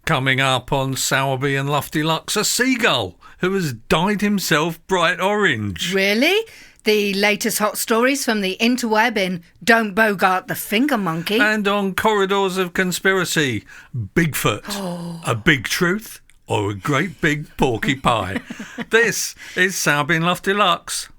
Coming up on Sowerby and Luff Deluxe, a seagull who has dyed himself bright orange. Really? The latest hot stories from the interweb in Don't Bogart the Finger Monkey. And on Corridors of Conspiracy, Bigfoot, a big truth or a great big porky pie. This is Sowerby and Luff Deluxe.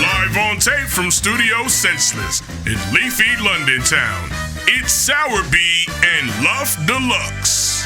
Live on tape from Studio Senseless in leafy London town, it's Sowerby and Luff Deluxe.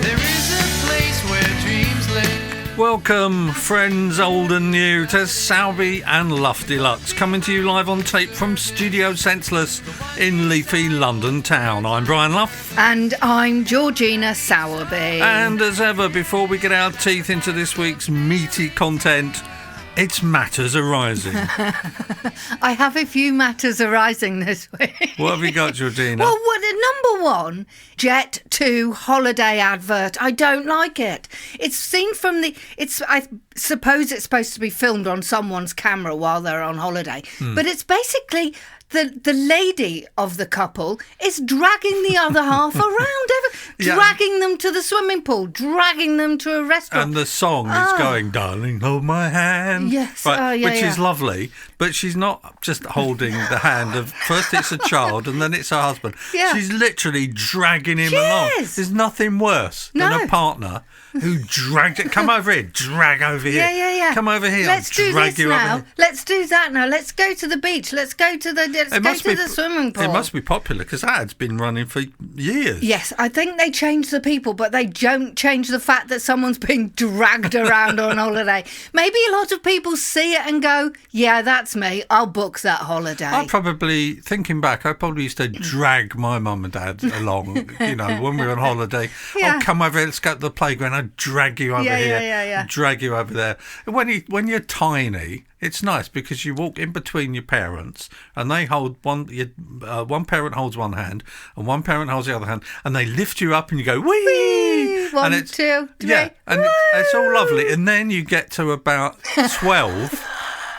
There is a place where dreams live. Welcome, friends old and new, to Sowerby and Luff Deluxe, coming to you live on tape from Studio Senseless in leafy London town. I'm Brian Luff. And I'm Georgina Sowerby. And as ever, before we get our teeth into this week's meaty content, it's matters arising. I have a few matters arising this week. What have you got, Georgina? Well, number one, Jet 2 holiday advert. I don't like it. It's seen from I suppose it's supposed to be filmed on someone's camera while they're on holiday. But it's basically the lady of the couple is dragging the other half around, dragging them to the swimming pool, dragging them to a restaurant. And the song is going, "Darling, hold my hand." Yes, right, which is lovely. But she's not just holding the hand of, first it's a child and then it's her husband. Yeah. She's literally dragging him along. There's nothing worse than a partner who dragged it. Come over here, drag over here. Yeah. Come over here. Let's do this now. Let's do that now. Let's go to the beach. Let's go to the swimming pool. It must be popular because that ad's been running for years. Yes, I think they change the people, but they don't change the fact that someone's being dragged around on holiday. Maybe a lot of people see it and go, yeah, that's me. I'll book that holiday. Thinking back, I probably used to drag my mum and dad along, when we were on holiday. Yeah. Oh, come over here, let's go to the playground. I'd drag you over here. Yeah. Drag you over there. When you're tiny, it's nice because you walk in between your parents and they hold one parent holds one hand and one parent holds the other hand and they lift you up and you go, whee! 1, 2, 3. Yeah, and it's all lovely. And then you get to about 12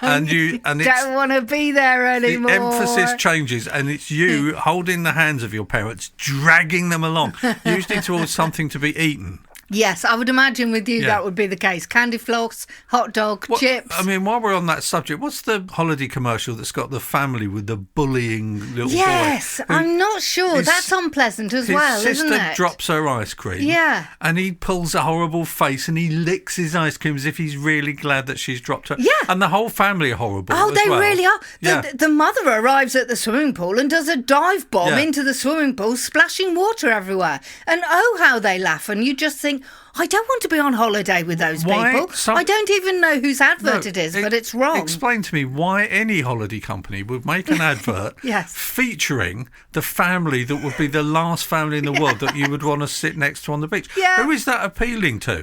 and you don't want to be there anymore. The emphasis changes and it's you holding the hands of your parents, dragging them along, usually towards something to be eaten. Yes, I would imagine with you that would be the case. Candy floss, hot dog, chips. I mean, while we're on that subject, what's the holiday commercial that's got the family with the bullying little boy? Yes, I'm not sure. That's unpleasant as well, isn't it? His sister drops her ice cream. Yeah. And he pulls a horrible face and he licks his ice cream as if he's really glad that she's dropped her. Yeah. And the whole family are horrible. Oh, they really are. Yeah. The mother arrives at the swimming pool and does a dive bomb into the swimming pool, splashing water everywhere. And oh, how they laugh. And you just think, I don't want to be on holiday with those people. I don't even know whose advert it is, but it's wrong. Explain to me why any holiday company would make an advert featuring the family that would be the last family in the world that you would want to sit next to on the beach. Yeah. Who is that appealing to?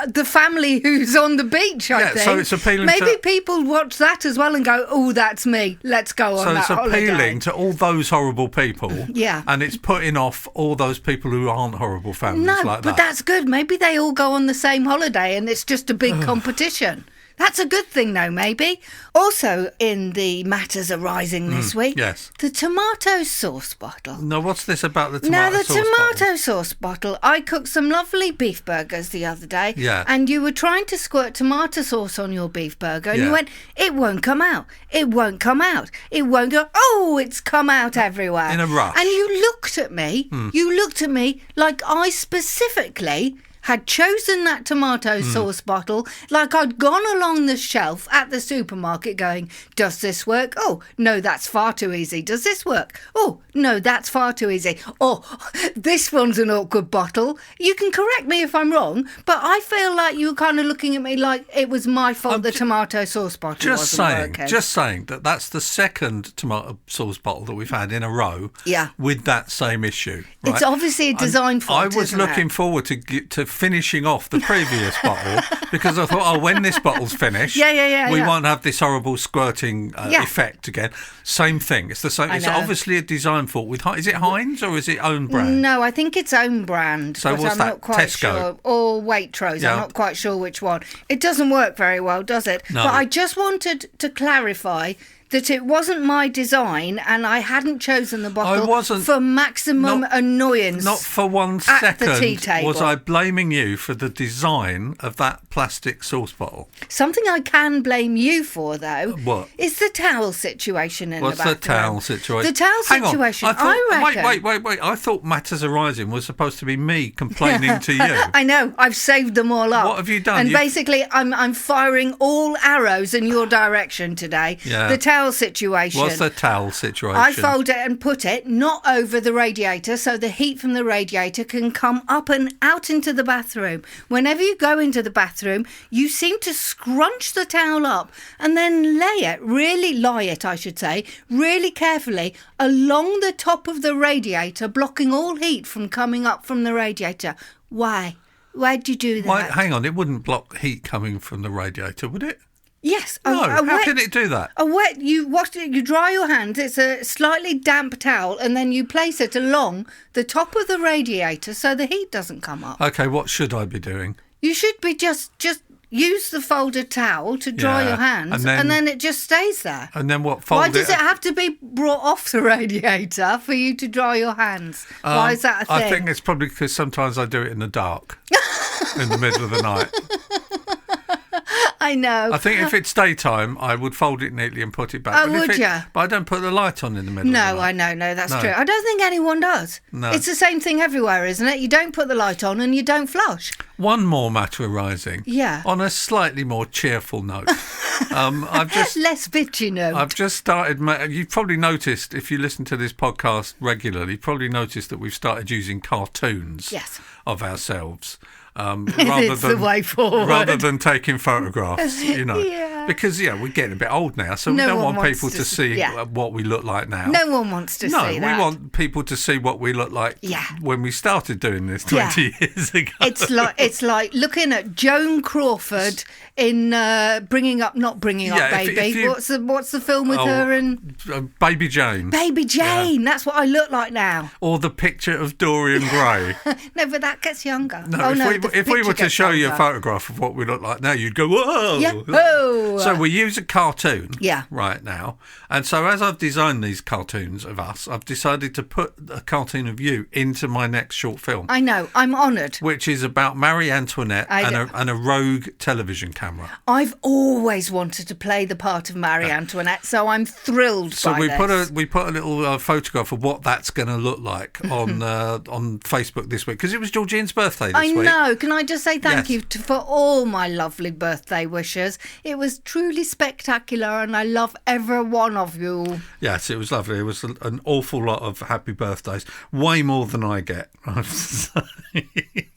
The family who's on the beach, I think. So it's appealing Maybe people watch that as well and go, oh, that's me. Let's go on that holiday. So it's appealing to all those horrible people. Yeah. And it's putting off all those people who aren't horrible families like that. But that's good. Maybe they all go on the same holiday and it's just a big competition. That's a good thing, though, maybe. Also, in the matters arising this week, the tomato sauce bottle. No, what's this about the tomato sauce bottle? Now, the tomato sauce bottle. I cooked some lovely beef burgers the other day, and you were trying to squirt tomato sauce on your beef burger, and you went, it won't come out. It won't come out. It won't go, oh, it's come out everywhere. In a rush. And you looked at me. You looked at me like I specifically had chosen that tomato sauce bottle, like I'd gone along the shelf at the supermarket going, does this work? Oh, no, that's far too easy. Does this work? Oh, no, that's far too easy. Oh, this one's an awkward bottle. You can correct me if I'm wrong, but I feel like you were kind of looking at me like it was my fault the tomato sauce bottle wasn't working. Just saying that that's the second tomato sauce bottle that we've had in a row with that same issue. Right? It's obviously a design fault, I was looking forward to finishing off the previous bottle because I thought, when this bottle's finished, we won't have this horrible squirting effect again. Same thing. It's the same. It's obviously a design fault with. Is it Heinz or is it own brand? No, I think it's own brand. So but what's I'm that? not quite Tesco? sure. Or Waitrose. Yeah. I'm not quite sure which one. It doesn't work very well, does it? No. But I just wanted to clarify that it wasn't my design and I hadn't chosen the bottle for maximum annoyance. Not for 1 at second the tea table. was I blaming you for the design of that plastic sauce bottle. Something I can blame you for, though, What? is the towel situation in What's the bathroom. the towel situation? The towel Hang on. situation, I thought, reckon... Wait. I thought Matters Arising was supposed to be me complaining to you. I know. I've saved them all up. What have you done? And basically, I'm firing all arrows in your direction today. Yeah. The towel situation. What's the towel situation? I fold it and put it not over the radiator so the heat from the radiator can come up and out into the bathroom. Whenever you go into the bathroom, you seem to scrunch the towel up and then lie it really carefully along the top of the radiator, blocking all heat from coming up from the radiator. Why? Why'd you do that? Why, hang on, it wouldn't block heat coming from the radiator, would it? Yes. No, how can it do that? You dry your hands, it's a slightly damp towel, and then you place it along the top of the radiator so the heat doesn't come up. Okay, what should I be doing? You should be just use the folded towel to dry your hands, and then it just stays there. And then what? Why does it have to be brought off the radiator for you to dry your hands? Why is that a thing? I think it's probably because sometimes I do it in the dark, in the middle of the night. I know. I think if it's daytime, I would fold it neatly and put it back. Oh, would you? But I don't put the light on in the middle of the night. I know. No, that's true. I don't think anyone does. No. It's the same thing everywhere, isn't it? You don't put the light on and you don't flush. One more matter arising. Yeah. On a slightly more cheerful note. I've just less bitchy note. I've just started. You've probably noticed, if you listen to this podcast regularly, you've probably noticed that we've started using cartoons of ourselves. It's the way forward. Rather than taking photographs, because we're getting a bit old now, so we don't want people to see what we look like now. No one wants to see that. No, we want people to see what we look like when we started doing this 20 years ago. It's like looking at Joan Crawford in Not Bringing Up Baby. What's the film with her and Baby Jane? Baby Jane. That's what I look like now. Or the picture of Dorian Gray. No, but that gets younger. If we were to show you a photograph of what we look like now, you'd go, whoa! Yeah. Oh. So we use a cartoon Yeah. right now. And so as I've designed these cartoons of us, I've decided to put a cartoon of you into my next short film. I know. I'm honoured. Which is about Marie Antoinette and a rogue television camera. I've always wanted to play the part of Marie Antoinette, so I'm thrilled by this. So we put a little photograph of what that's going to look like on Facebook this week, because it was Georgine's birthday this week. I know. Can I just say thank you for all my lovely birthday wishes? It was truly spectacular, and I love every one of you. Yes, it was lovely. It was an awful lot of happy birthdays, way more than I get. I have to say.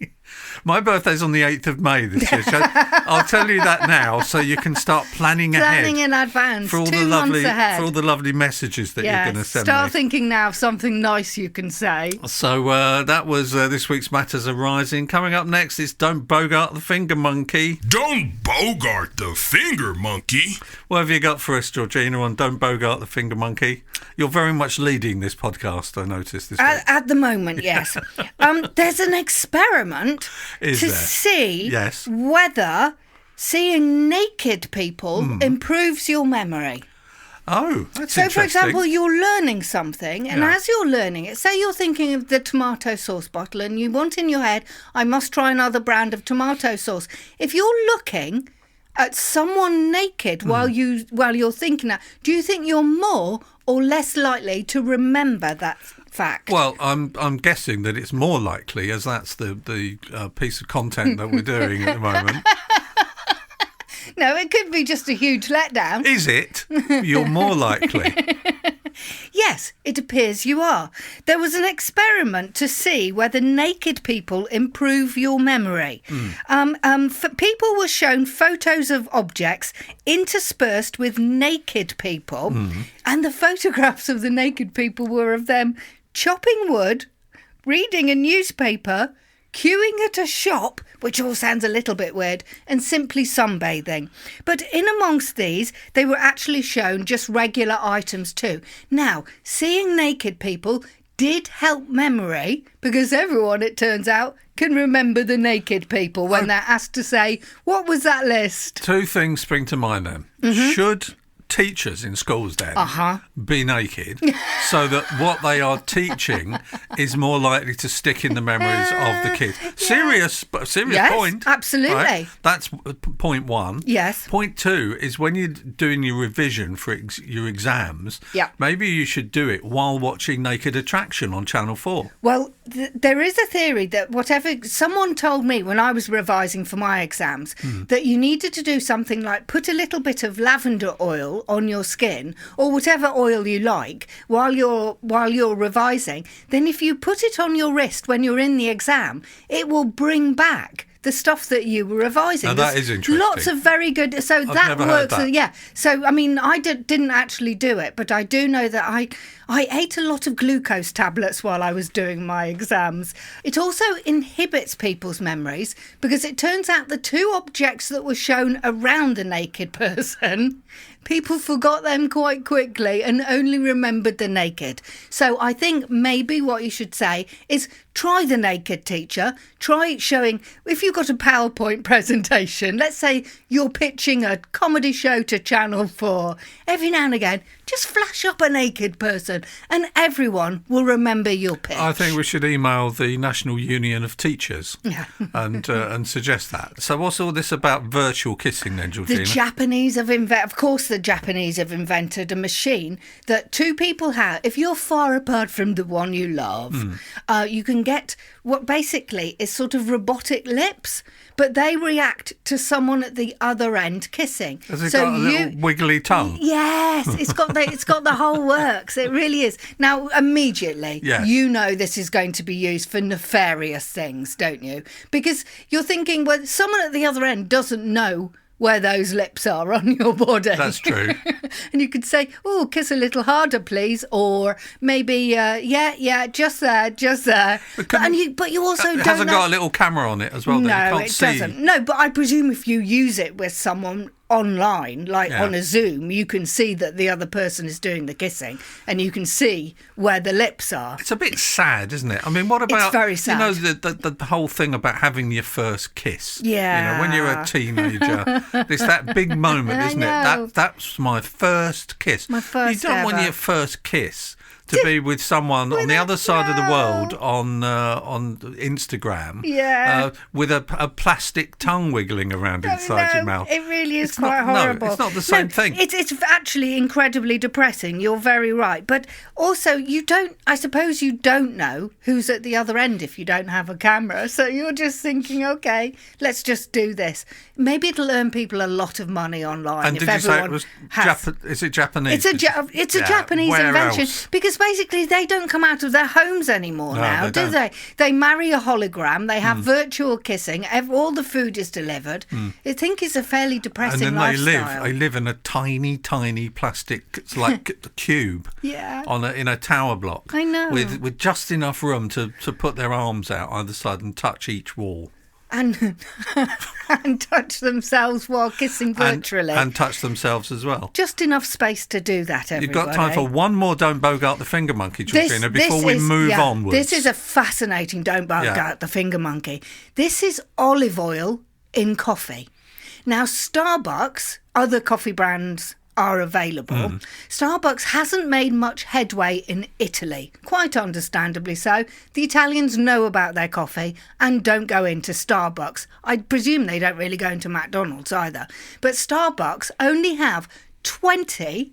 My birthday's on the 8th of May this year. So I'll tell you that now, so you can start planning ahead. Planning in advance, for all 2 months ahead. For all the lovely messages that you're going to send me. Start thinking now of something nice you can say. So that was this week's Matters Arising. Coming up next is Don't Bogart the Finger Monkey. Don't Bogart the Finger Monkey. What have you got for us, Georgina, on Don't Bogart the Finger Monkey? You're very much leading this podcast, I noticed this week. At the moment, yes. There's an experiment see whether seeing naked people improves your memory. Oh, that's interesting. So, for example, you're learning something, and as you're learning it, say you're thinking of the tomato sauce bottle, and you want in your head, I must try another brand of tomato sauce. If you're looking at someone naked while you're thinking that, do you think you're more or less likely to remember that fact? Well, I'm guessing that it's more likely, as that's the piece of content that we're doing at the moment. No, it could be just a huge letdown. Is it? You're more likely. Yes, it appears you are. There was an experiment to see whether naked people improve your memory. People were shown photos of objects interspersed with naked people, and the photographs of the naked people were of them chopping wood, reading a newspaper, queuing at a shop, which all sounds a little bit weird, and simply sunbathing. But in amongst these, they were actually shown just regular items too. Now, seeing naked people did help memory, because everyone, it turns out, can remember the naked people when they're asked to say, what was that list? Two things spring to mind then. Should teachers in schools then be naked so that what they are teaching is more likely to stick in the memories of the kids? Serious point. Absolutely. Right? That's point one. Yes. Point two is when you're doing your revision for your exams, maybe you should do it while watching Naked Attraction on Channel 4. Well, there is a theory that someone told me when I was revising for my exams that you needed to do something like put a little bit of lavender oil on your skin or whatever oil you like while you're revising. Then if you put it on your wrist when you're in the exam, it will bring back the stuff that you were revising. Now, that is interesting. Lots of very good... So I've that never works. heard that. Yeah. So, I mean, I didn't actually do it, but I do know that I ate a lot of glucose tablets while I was doing my exams. It also inhibits people's memories because it turns out the two objects that were shown around the naked person, people forgot them quite quickly and only remembered the naked. So I think maybe what you should say is try the naked teacher. Try showing, if you've got a PowerPoint presentation, let's say you're pitching a comedy show to Channel 4, every now and again, just flash up a naked person and everyone will remember your pitch. I think we should email the National Union of Teachers and suggest that. So what's all this about virtual kissing then, Georgina? The Japanese have invented a machine that two people have. If you're far apart from the one you love, you can get what basically is sort of robotic lips, but they react to someone at the other end kissing. Has it got a little wiggly tongue? Yes, it's got the whole works. It really is. Now, immediately, you know this is going to be used for nefarious things, don't you? Because you're thinking, well, someone at the other end doesn't know where those lips are on your body. That's true. And you could say, oh, kiss a little harder, please. Or maybe, just there. But you also don't know. It hasn't got a little camera on it as well that you can't see. No, it doesn't. No, but I presume if you use it with someone online, like on a Zoom, you can see that the other person is doing the kissing and you can see where the lips are. It's a bit sad, isn't it? I mean, what about... It's very sad. You know, the whole thing about having your first kiss. Yeah. You know, when you're a teenager, it's that big moment, isn't it? That's my first kiss. My first You don't ever. want your first kiss to be with someone on the other side of the world on Instagram, with a plastic tongue wiggling around inside your mouth. It really is quite horrible. No, it's not the same thing. It's actually incredibly depressing. You're very right. But also, I suppose you don't know who's at the other end if you don't have a camera. So you're just thinking, okay, let's just do this. Maybe it'll earn people a lot of money online. And if did you say it was has. Is it Japanese? It's a Japanese where invention. else? Because basically they don't come out of their homes anymore now, do they? They marry a hologram, they have virtual kissing, all the food is delivered. I think it's a fairly depressing and then lifestyle. they live in a tiny plastic cube in a tower block. I know. With just enough room to put their arms out either side and touch each wall. And touch themselves while kissing virtually. And touch themselves as well. Just enough space to do that, everybody. You've got time for one more Don't Bogart the Finger Monkey, Georgina, before we move onwards. This is a fascinating Don't Bogart the Finger Monkey. This is olive oil in coffee. Now, Starbucks, other coffee brands are available. Starbucks hasn't made much headway in Italy, quite understandably so. The Italians know about their coffee and don't go into Starbucks. I presume they don't really go into McDonald's either. But Starbucks only have 20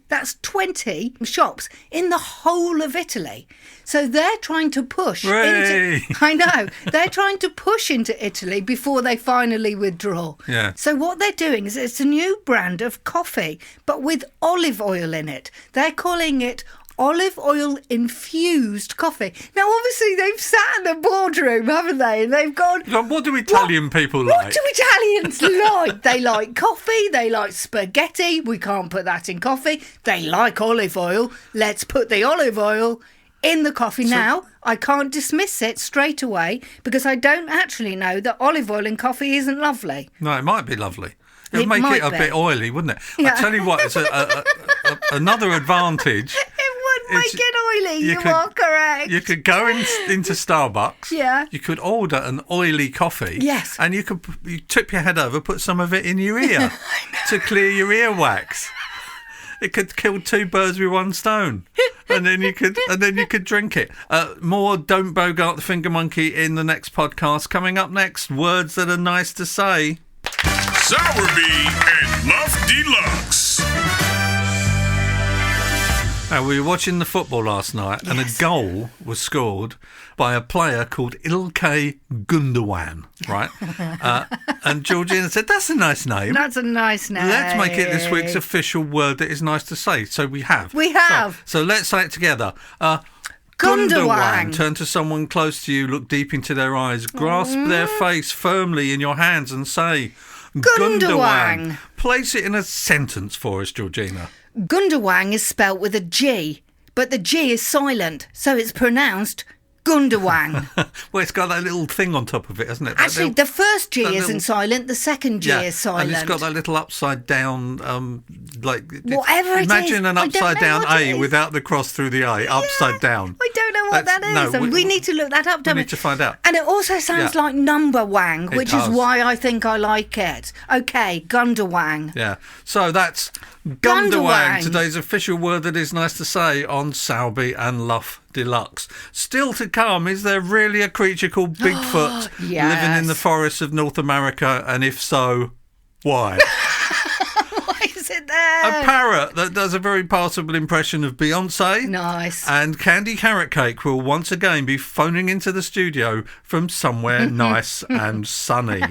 shops in the whole of Italy. So they're trying to push into... I know. They're trying to push into Italy before they finally withdraw. Yeah. So what they're doing is it's a new brand of coffee, but with olive oil in it. They're calling it olive oil infused coffee. Now, obviously, they've sat in a boardroom, haven't they? And they've gone... What do Italian people like? What do Italians like? They like coffee. They like spaghetti. We can't put that in coffee. They like olive oil. Let's put the olive oil in the coffee. Now, I can't dismiss it straight away because I don't actually know that olive oil in coffee isn't lovely. No, it might be lovely. It would It make might it a be. bit oily, wouldn't it? Yeah. I tell you what, it's another advantage. It would make It's- it oily. you You could- are correct. You could go into Starbucks. Yeah. You could order an oily coffee. Yes. And you tip your head over, put some of it in your ear to clear your earwax. It could kill two birds with one stone, and then you could drink it. More Don't Bogart the Finger Monkey in the next podcast. Coming up next, words that are nice to say. Sowerby and Luff Deluxe. Now, we were watching the football last night, and a goal was scored by a player called Ilkay Gundogan, right? And Georgina said, "That's a nice name. That's a nice name. Let's make it this week's official word that is nice to say." So we have. We have. So let's say it together. Gundogan. Turn to someone close to you, look deep into their eyes, grasp their face firmly in your hands and say, Gundogan. Place it in a sentence for us, Georgina. Gundogan is spelt with a G, but the G is silent, so it's pronounced Gundogan. Well, it's got that little thing on top of it, hasn't it? That Actually, little- the first G that isn't little- silent, the second G is silent. and it's got that little upside down, Whatever it is, imagine an I don't upside know down what it A is. without the cross through the A, upside down. I don't know what that That's- is, no, and we need to look that up, don't need to find out. And it also sounds Yeah. like number wang, It which does. is why I think I like it. Okay, Gundogan. Yeah. So that's Gundogan. Gundogan, today's official word that is nice to say on Sowerby and Luff Deluxe. Still to come, is there really a creature called Bigfoot living in the Yes. forests of North America? And if so, why? Why is it there? A parrot that does a very passable impression of Beyonce. Nice. And Candy Carrot Cake will once again be phoning into the studio from somewhere nice and sunny.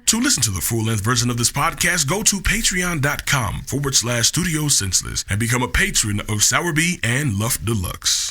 To listen to the full-length version of this podcast, go to patreon.com/Studio Senseless and become a patron of Sowerby and Luff Deluxe.